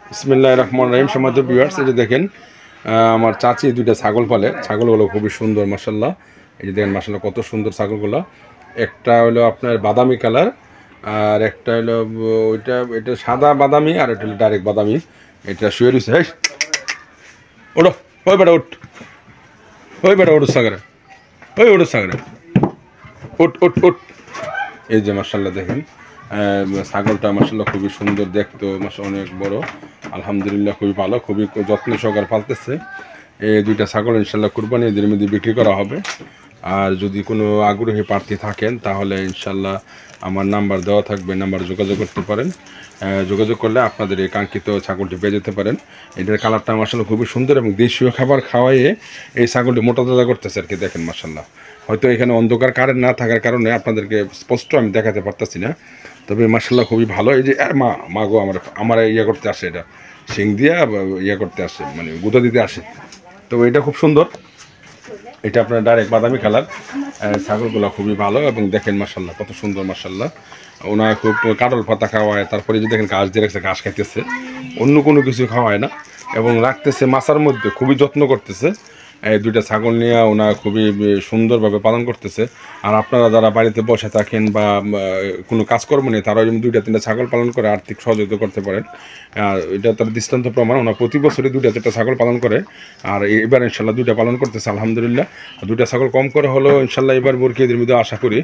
বিসমিল্লাহির রহমানির রহিম। সম্মানিত ভিউয়ার্স, এই যে দেখেন আমার চাচি দুইটা ছাগল পালে। ছাগলগুলো খুবই সুন্দর মাশাআল্লাহ। এই যে দেখেন মাশাআল্লাহ কত সুন্দর ছাগলগুলো। একটা হলো আপনার বাদামি কালার, আর একটা হলো এটা সাদা বাদামি, আর এটা হলো ডাইরেক্ট বাদামি। এটা শুয়ে রয়েছে। হেই ওঠো, ওই বেটা উঠ, ওই বেটা ওঠ সাগরে, ওই ওঠ সাগরে, উঠ উঠ উঠ। এই যে মাশাআল্লাহ দেখেন ছাগলটা মাশাআল্লাহ খুবই সুন্দর দেখতে, অনেক বড়। আলহামদুলিল্লাহ খুবই ভালো, খুবই যত্ন সহকারে পালতেছে। এই দুইটা ছাগল ইনশাল্লাহ কুরবানি ঈদের মধ্যে বিক্রি করা হবে। আর যদি কোনো আগ্রহী প্রার্থী থাকেন তাহলে ইনশাল্লাহ আমার নাম্বার দেওয়া থাকবে, নাম্বার যোগাযোগ করতে পারেন। যোগাযোগ করলে আপনাদের এই কাঙ্ক্ষিত ছাগলটি পেয়ে যেতে পারেন। এটার কালারটা মাশাআল্লাহ খুবই সুন্দর এবং দেশীয় খাবার খাওয়াইয়ে এই ছাগলটি মোটা তাজা করতেছে আর কি। দেখেন মাশাআল্লাহ, হয়তো এখানে অন্ধকার কারেন্ট না থাকার কারণে আপনাদেরকে স্পষ্ট আমি দেখাতে পারতেছি না, তবে মাশাআল্লাহ খুবই ভালো। এই যে মা গো আমার ইয়া করতে আসে, এটা শিং দিয়া ইয়া করতে আসে, মানে গুঁতো দিতে আসে। তো এটা খুব সুন্দর, এটা আপনার ডাইরেক্ট বাদামি কালার। ছাগলগুলো খুবই ভালো এবং দেখেন মাশাআল্লাহ কত সুন্দর মাশাআল্লাহ। ওনার খুব কাটল পাতা খাওয়ায়, তারপরে যে দেখেন ঘাস দিয়ে রাখছে, ঘাস খাইতেছে, অন্য কোনো কিছু খাওয়ায় না এবং রাখতেছে মাছার মধ্যে, খুবই যত্ন করতেছে। এই দুইটা ছাগল নিয়ে ওনার খুবই সুন্দরভাবে পালন করতেছে। আর আপনারা যারা বাড়িতে বসে থাকেন বা কোনো কাজকর্ম নেই, তারাও যেমন দুইটা তিনটা ছাগল পালন করে আর্থিক সহযোগিতা করতে পারেন। আর এটা তার দৃষ্টান্ত প্রমাণ, ওনার প্রতি বছরই দুইটা চারটা ছাগল পালন করে। আর এবার ইনশাল্লাহ দুইটা পালন করতেছে আলহামদুলিল্লাহ। দুইটা ছাগল কম করে হলেও ইনশাল্লাহ এবার মুরগি ঈদের মধ্যে আশা করি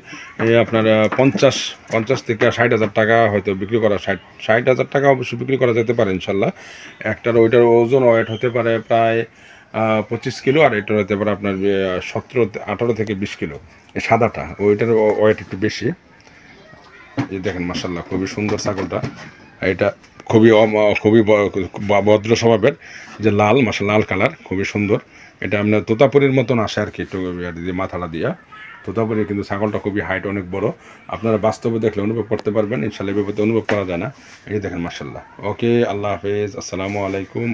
আপনার 50 থেকে 60,000 টাকা হয়তো বিক্রি করা, 60,000 টাকা অবশ্যই বিক্রি করা যেতে পারে ইনশাল্লাহ। একটার ওইটার ওজন ওয়েট হতে পারে প্রায় 25 কিলো, আর এটার হতে পারে আপনার 18 থেকে 20 কিলো। এই সাদাটা ওইটার ওয়েট একটু বেশি। এই দেখেন মাশাআল্লাহ খুবই সুন্দর ছাগলটা। এটা খুবই ভদ্র স্বভাবের, যে লাল মাশাআল্লাহ, লাল কালার খুবই সুন্দর। এটা আপনার তোতাপুরির মতন আসে আর কি, একটু মাথাটা দিয়া তোতাপুরি, কিন্তু ছাগলটা খুবই হাইট অনেক বড়। আপনারা বাস্তবে দেখলে অনুভব করতে পারবেন, ইনশাআল্লাহ এভাবে অনুভব করা যায় না। এই দেখেন মাশাআল্লাহ। ওকে, আল্লাহ হাফেজ, আসসালামু আলাইকুম।